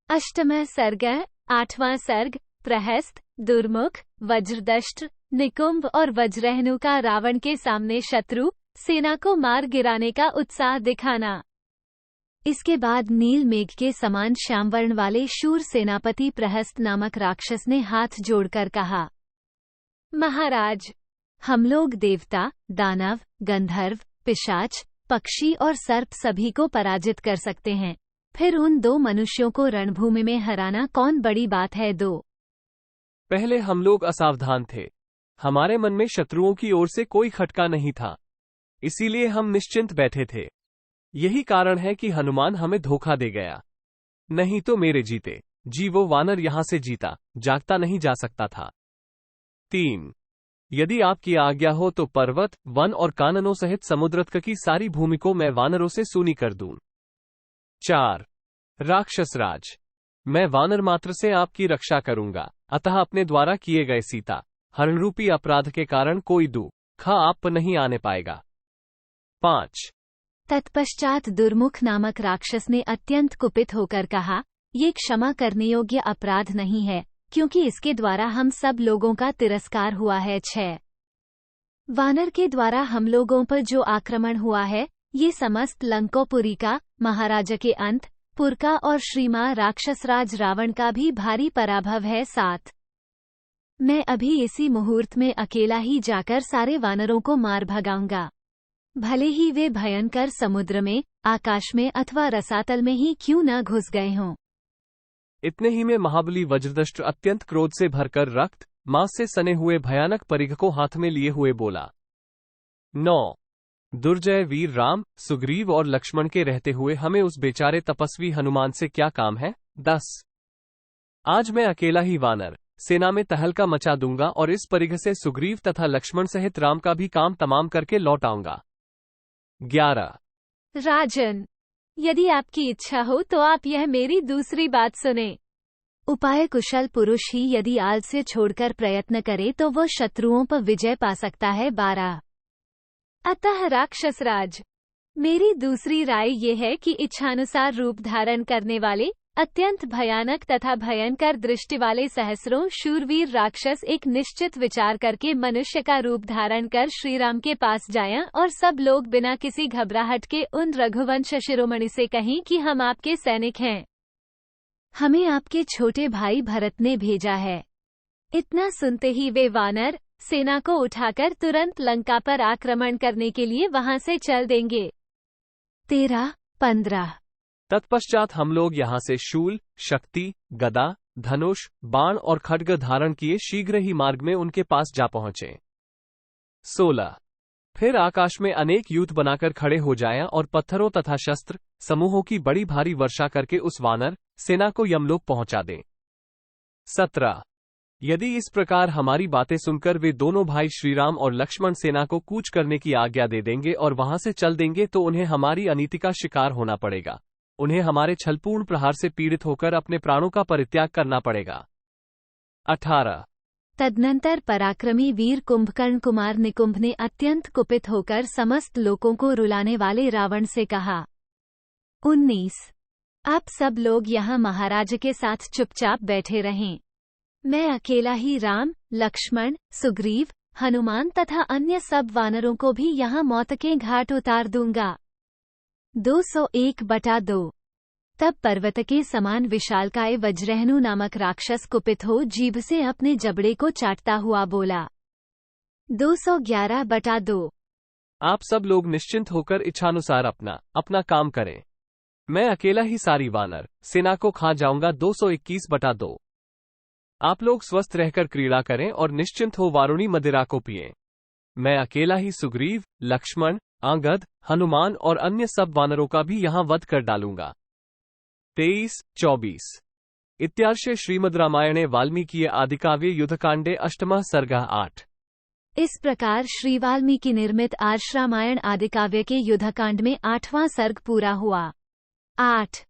अष्टमः सर्गः, 8वां सर्ग। प्रहस्त, दुर्मुख, वज्रदष्ट, निकुंभ और वज्रहनु का रावण के सामने शत्रु सेना को मार गिराने का उत्साह दिखाना। इसके बाद नील मेघ के समान श्यामवर्ण वाले शूर सेनापति प्रहस्त नामक राक्षस ने हाथ जोड़कर कहा, महाराज, हम लोग देवता, दानव, गंधर्व, पिशाच, पक्षी और सर्प सभी को पराजित कर सकते हैं, फिर उन दो मनुष्यों को रणभूमि में हराना कौन बड़ी बात है। पहले हम लोग असावधान थे, हमारे मन में शत्रुओं की ओर से कोई खटका नहीं था, इसीलिए हम निश्चिंत बैठे थे। यही कारण है कि हनुमान हमें धोखा दे गया, नहीं तो मेरे जीते जी वो वानर यहां से जीता जागता नहीं जा सकता था। 3. यदि आपकी आज्ञा हो तो पर्वत, वन और काननों सहित समुद्र तक की सारी भूमि को मैं वानरों से सूनी कर दूं। 4. राक्षस राज, मैं वानर मात्र से आपकी रक्षा करूंगा, अतः अपने द्वारा किए गए सीता हरणरूपी अपराध के कारण कोई दुख आप पर नहीं आने पाएगा। 5. तत्पश्चात दुर्मुख नामक राक्षस ने अत्यंत कुपित होकर कहा, ये क्षमा करने योग्य अपराध नहीं है, क्योंकि इसके द्वारा हम सब लोगों का तिरस्कार हुआ है। 6. वानर के द्वारा हम लोगों पर जो आक्रमण हुआ है, ये समस्त लंकोपुरी का, महाराजा के अंत पुर का और श्रीमां राक्षसराज रावण का भी भारी पराभव है। 7. मैं अभी इसी मुहूर्त में अकेला ही जाकर सारे वानरों को मार भगाऊंगा, भले ही वे भयंकर समुद्र में, आकाश में अथवा रसातल में ही क्यों न घुस गए हों। इतने ही में महाबली वज्रदष्ट अत्यंत क्रोध से भरकर रक्त मांस से सने हुए भयानक परिघ को हाथ में लिए हुए बोला। 9. दुर्जय वीर राम, सुग्रीव और लक्ष्मण के रहते हुए हमें उस बेचारे तपस्वी हनुमान से क्या काम है। 10. आज मैं अकेला ही वानर सेना में तहलका मचा दूंगा और इस परिघ से सुग्रीव तथा लक्ष्मण सहित राम का भी काम तमाम करके लौट आऊंगा। 11. राजन, यदि आपकी इच्छा हो तो आप यह मेरी दूसरी बात सुने। उपाय कुशल पुरुष ही यदि आलस्य छोड़कर प्रयत्न करे तो वह शत्रुओं पर विजय पा सकता है। 12. अतः राक्षसराज, मेरी दूसरी राय ये है कि इच्छानुसार रूप धारण करने वाले अत्यंत भयानक तथा भयंकर दृष्टि वाले सहस्रों शूरवीर राक्षस एक निश्चित विचार करके मनुष्य का रूप धारण कर श्रीराम के पास जाएं और सब लोग बिना किसी घबराहट के उन रघुवंश शिरोमणि से कहें कि हम आपके सैनिक हैं, हमें आपके छोटे भाई भरत ने भेजा है। इतना सुनते ही वे वानर सेना को उठाकर तुरंत लंका पर आक्रमण करने के लिए वहां से चल देंगे। 13, 15. तत्पश्चात हम लोग यहाँ से शूल, शक्ति, गदा, धनुष, बाण और खड्ग धारण किए शीघ्र ही मार्ग में उनके पास जा पहुंचे। 16. फिर आकाश में अनेक यूथ बनाकर खड़े हो जाएं और पत्थरों तथा शस्त्र समूहों की बड़ी भारी वर्षा करके उस वानर सेना को यमलोक पहुंचा दें। 17. यदि इस प्रकार हमारी बातें सुनकर वे दोनों भाई श्रीराम और लक्ष्मण सेना को कूच करने की आज्ञा दे देंगे और वहां से चल देंगे तो उन्हें हमारी अनीति का शिकार होना पड़ेगा, उन्हें हमारे छलपूर्ण प्रहार से पीड़ित होकर अपने प्राणों का परित्याग करना पड़ेगा। 18. तदनंतर पराक्रमी वीर कुंभकर्ण कुमार निकुंभ ने अत्यंत कुपित होकर समस्त लोगों को रुलाने वाले रावण से कहा। 19. आप सब लोग यहाँ महाराज के साथ चुपचाप बैठे रहें, मैं अकेला ही राम, लक्ष्मण, सुग्रीव, हनुमान तथा अन्य सब वानरों को भी यहाँ मौत के घाट उतार दूंगा। 201/2. तब पर्वत के समान विशालकाय वज्रहनु नामक राक्षस कुपित हो जीभ से अपने जबड़े को चाटता हुआ बोला। 211/2. आप सब लोग निश्चिंत होकर इच्छानुसार अपना काम करें, मैं अकेला ही सारी वानर सेना को खा जाऊंगा। 221/2. आप लोग स्वस्थ रहकर क्रीड़ा करें और निश्चिंत हो वारुणी मदिरा को पिएं, मैं अकेला ही सुग्रीव, लक्ष्मण, आंगद, हनुमान और अन्य सब वानरों का भी यहाँ वध कर डालूंगा। 23-24. इत्यार्षे श्रीमद् रामायणे वाल्मीकि आदिकाव्ये युद्धकांडे अष्टमः सर्गः 8. इस प्रकार श्री वाल्मीकि निर्मित आर्ष रामायण आदिकाव्य के युद्धकांड में 8वां सर्ग पूरा हुआ। 8.